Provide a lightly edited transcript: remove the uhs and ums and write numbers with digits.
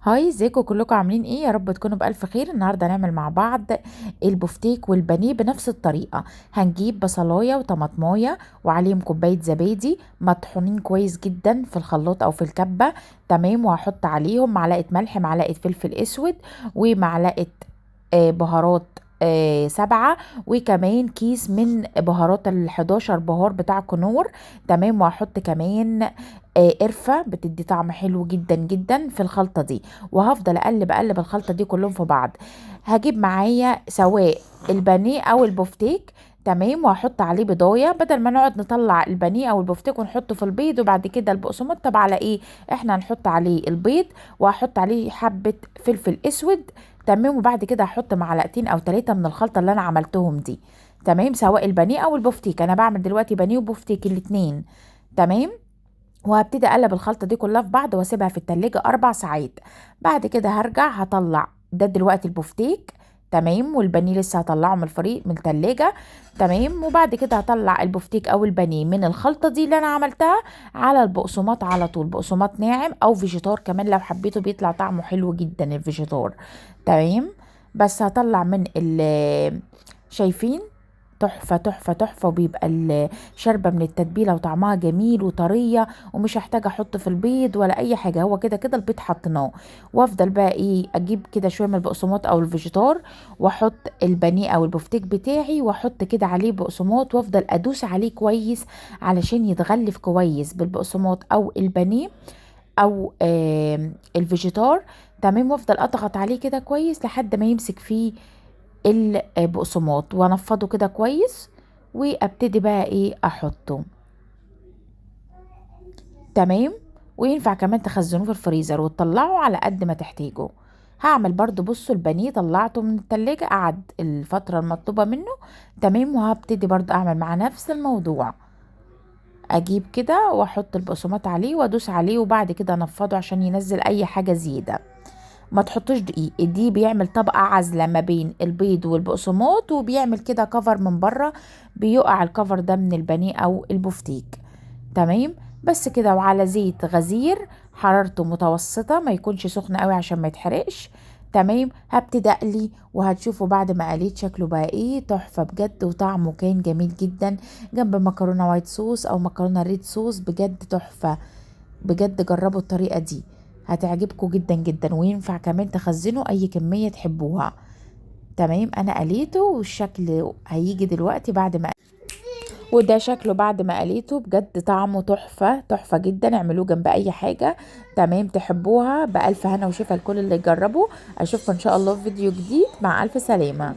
هاي، ازيكم كلكم؟ عاملين ايه؟ يا رب تكونوا بألف خير. النهارده هنعمل مع بعض البفتيك والبانيه بنفس الطريقه. هنجيب بصلايه وطماطمايه وعليهم كوبايه زبادي مطحونين كويس جدا في الخلاط او في الكبه. تمام. وهحط عليهم معلقه ملح، معلقه فلفل اسود، ومعلقه بهارات 7، وكمان كيس من بهارات ال11 بهار بتاع كنور. تمام. وهحط كمان قرفة بتدي طعم حلو جدا جدا في الخلطة دي. وهفضل اقلب الخلطة دي كلهم في بعض. هجيب معايا سواء البانيه او البفتيك. تمام. وهحط عليه بضايه بدل ما نقعد نطلع البانيه او البفتيك ونحطه في البيض وبعد كده البقسماط. طب على ايه؟ احنا هنحط عليه البيض وهحط عليه حبة فلفل اسود. تمام. وبعد كده هحط معلقتين او 3 من الخلطة اللي انا عملتهم دي. تمام. سواء البانيه او البفتيك، انا بعمل دلوقتي بانيه وبفتيك الاتنين. تمام. وهبتدي اقلب الخلطة دي كلها في بعض واسيبها في التلاجة 4 ساعات. بعد كده هرجع هطلع ده دلوقتي البفتيك. تمام. والبانيه لسه هطلعه من الفريق من التلاجة. تمام. وبعد كده هطلع البفتيك او البانيه من الخلطة دي اللي انا عملتها على البقسماط على طول. بقسماط ناعم او فيجيتار كمان لو حبيته، بيطلع طعمه حلو جدا الفيجيتار. تمام. بس هطلع من شايفين؟ تحفة تحفة تحفة. وبيبقى شاربة من التتبيلة وطعمها جميل وطرية، ومش هحتاج احط في البيض ولا اي حاجة. هو كده كده البيض حطيناه. وافضل بقى ايه، اجيب كده شوية من البقسماط او الفيجيتار واحط البانيه او البفتيك بتاعي واحط كده عليه بقسماط وافضل ادوس عليه كويس علشان يتغلف كويس بالبقسماط او البانيه او الفيجيتار. تمام. وافضل اضغط عليه كده كويس لحد ما يمسك فيه البقسماط وانفضه كده كويس. وابتدي بقى ايه احطه. تمام. وينفع كمان تخزنوه في الفريزر وتطلعه على قد ما تحتاجه. هعمل برضو، بصوا البانيه طلعته من التلاجة قعد الفترة المطلوبة منه. تمام. وهبتدي برضو اعمل مع نفس الموضوع. اجيب كده واحط البقسماط عليه وادوس عليه وبعد كده انفضه عشان ينزل اي حاجة زيادة. ما تحطوش دقيق، الدقيق بيعمل طبقة عازلة ما بين البيض والبقسماط وبيعمل كده كفر من بره. بيقع الكفر ده من البانيه او البفتيك. تمام. بس كده. وعلى زيت غزير حرارته متوسطة، ما يكونش سخن قوي عشان ما يتحرقش. تمام. هبتدي اقلي وهتشوفوا بعد ما قليت شكله بقى ايه تحفة بجد. وطعمه كان جميل جدا جنب مكرونة وايت صوص او مكرونة ريد صوص. بجد تحفة. بجد جربوا الطريقة دي، هتعجبكم جدا جدا. وينفع كمان تخزنوا اي كمية تحبوها. تمام. انا قليته والشكل هيجي دلوقتي بعد ما، وده شكله بعد ما قليته. بجد طعمه تحفة تحفة جدا. اعملوه جنب اي حاجة. تمام. تحبوها. بألف هنا وشفا لكل اللي يجربوا. اشوفكم ان شاء الله في فيديو جديد. مع الف سلامة.